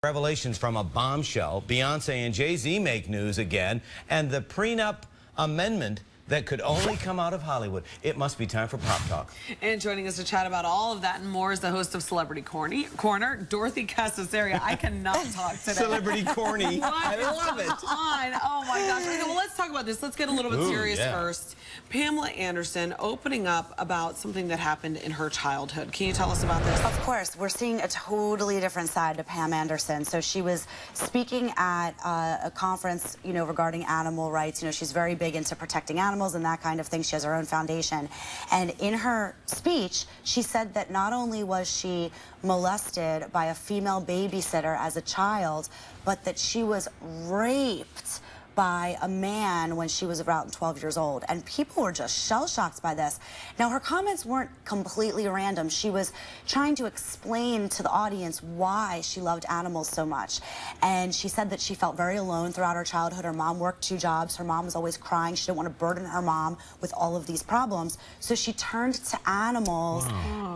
Revelations from a bombshell. Beyonce and Jay-Z make news again, and the prenup amendment that could only come out of Hollywood. It must be time for Pop Talk. And joining us to chat about all of that and more is the host of Celebrity Corner, Dorothy Cascerceri. I cannot talk today. Celebrity Corny. I love it. Oh my gosh. Okay, well, let's talk about this. Let's get a little bit serious first. Pamela Anderson opening up about something that happened in her childhood. Can you tell us about this? Of course. We're seeing a totally different side to Pam Anderson. So she was speaking at a conference, regarding animal rights. She's very big into protecting animals and that kind of thing. She has her own foundation. And in her speech, she said that not only was she molested by a female babysitter as a child, but that she was raped by a man when she was around 12 years old. And people were just shell-shocked by this. Now, her comments weren't completely random. She was trying to explain to the audience why she loved animals so much. And she said that she felt very alone throughout her childhood. Her mom worked 2 jobs. Her mom was always crying. She didn't want to burden her mom with all of these problems. So she turned to animals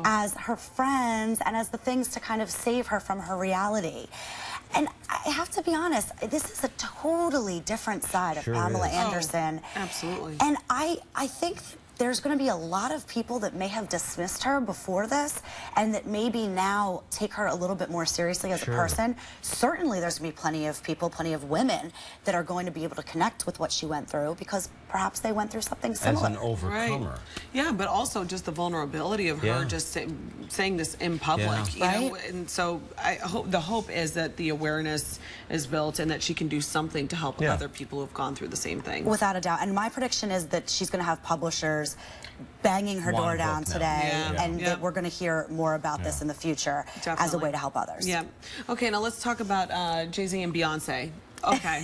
as her friends and as the things to kind of save her from her reality. And I have to be honest, this is a totally different side of Pamela Anderson. Oh, absolutely. And I think there's going to be a lot of people that may have dismissed her before this and that maybe now take her a little bit more seriously as a person. Certainly there's going to be plenty of people, plenty of women that are going to be able to connect with what she went through because perhaps they went through something similar. As an overcomer. Right. Yeah, but also just the vulnerability of her just saying this in public. You know? And so the hope is that the awareness is built and that she can do something to help other people who've gone through the same thing. Without a doubt. And my prediction is that she's going to have publishers banging her door down today, and that we're going to hear more about this in the future as a way to help others. Yeah. Okay, now let's talk about Jay-Z and Beyonce. Okay.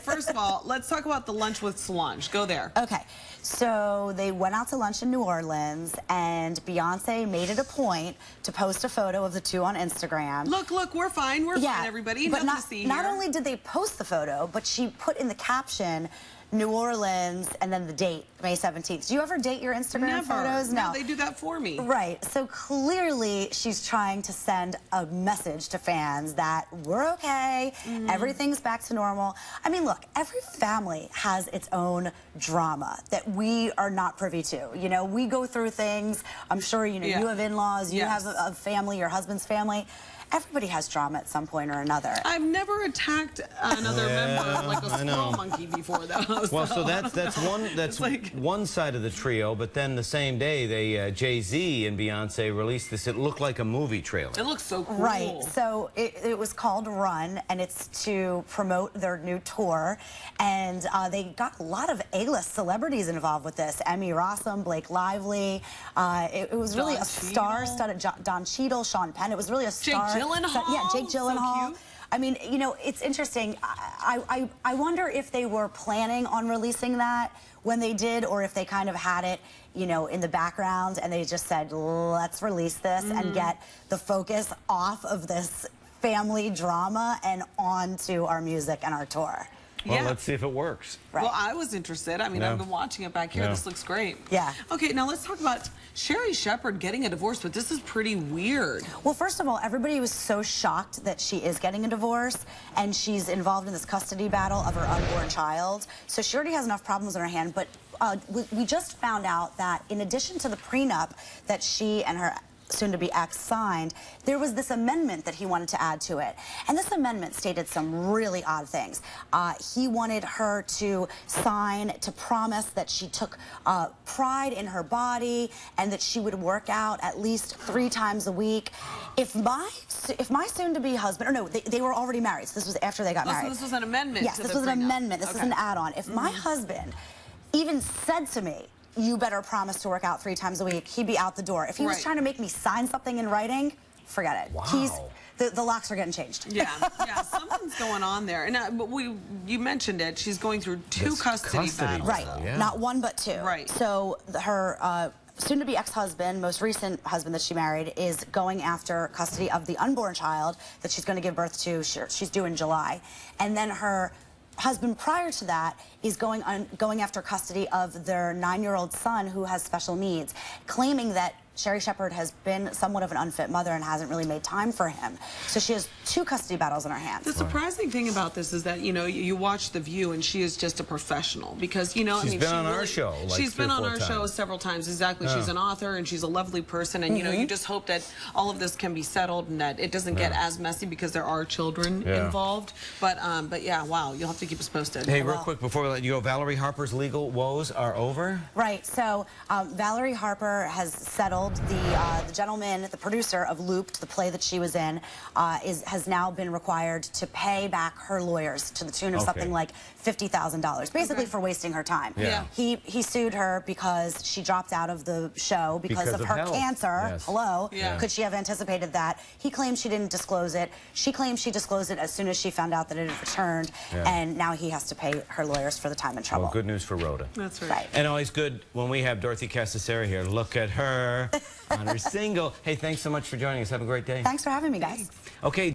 First of all, let's talk about the lunch with Solange. Go there. Okay. So they went out to lunch in New Orleans, and Beyonce made it a point to post a photo of the two on Instagram. Look, we're fine. We're fine, everybody. But nothing to see not here. only did they post the photo, but she put in the caption, New Orleans, and then the date, May 17th. Do you ever date your Instagram photos? No, they do that for me. Right. So clearly she's trying to send a message to fans that we're okay, everything's back to normal. I mean, look, every family has its own drama that we are not privy to. We go through things. I'm sure, you have in-laws, you have a family, your husband's family. Everybody has drama at some point or another. I've never attacked another member like a squirrel monkey before, though. Well, so that's one side of the trio. But then the same day, Jay-Z and Beyonce released this. It looked like a movie trailer. It looks so cool. Right. So it was called Run, and it's to promote their new tour. And they got a lot of A-list celebrities involved with this. Emmy Rossum, Blake Lively. It was really a star-studded. Don Cheadle, Sean Penn. It was really a star. Jake Gyllenhaal. So I mean, it's interesting. I wonder if they were planning on releasing that when they did, or if they kind of had it, in the background, and they just said, let's release this and get the focus off of this family drama and on to our music and our tour. Well, let's see if it works. Right. Well, I was interested. I mean, I've been watching it back here. This looks great. Yeah. Okay, now let's talk about Sherri Shepherd getting a divorce, but this is pretty weird. Well, first of all, everybody was so shocked that she is getting a divorce, and she's involved in this custody battle of her unborn child. So she already has enough problems on her hand, but we just found out that in addition to the prenup that she and her soon-to-be ex signed, there was this amendment that he wanted to add to it. And this amendment stated some really odd things. He wanted her to sign to promise that she took pride in her body and that she would work out at least 3 times a week. If my soon-to-be husband, or no, they were already married, so this was after they got married. So this was an amendment. Yes, this was an amendment. This was an add-on. If my husband even said to me, you better promise to work out 3 times a week, he'd be out the door. If he was trying to make me sign something in writing, forget it. Wow. The locks are getting changed. Yeah, something's going on there. And you mentioned it. She's going through 2 custody battles. Right, not 1 but 2. Right. So her soon-to-be ex-husband, most recent husband that she married, is going after custody of the unborn child that she's going to give birth to. She's due in July. And then her husband prior to that is going after custody of their 9-year-old son who has special needs, claiming that Sherry Shepherd has been somewhat of an unfit mother and hasn't really made time for him. So she has 2 custody battles in her hands. The surprising thing about this is that, you know, you watch The View and she is just a professional because, you know, She's been on our show like she's 3 or been on 4 our times. show several times, exactly. She's an author and she's a lovely person, and, you know, you just hope that all of this can be settled and that it doesn't get as messy because there are children involved. But yeah, wow, you'll have to keep us posted. Hey, real quick before we let you go, Valerie Harper's legal woes are over? Right, so Valerie Harper has settled. The gentleman, the producer of Looped, the play that she was in, has now been required to pay back her lawyers to the tune of something like $50,000, basically for wasting her time. Yeah. He sued her because she dropped out of the show because of her health. cancer. Yes. Hello? Yeah. Could she have anticipated that? He claims she didn't disclose it. She claims she disclosed it as soon as she found out that it had returned, and now he has to pay her lawyers for the time and trouble. Well, good news for Rhoda. That's right. And always good when we have Dorothy Cascerceri here. Look at her on her single. Hey, thanks so much for joining us. Have a great day. Thanks for having me, guys. Okay.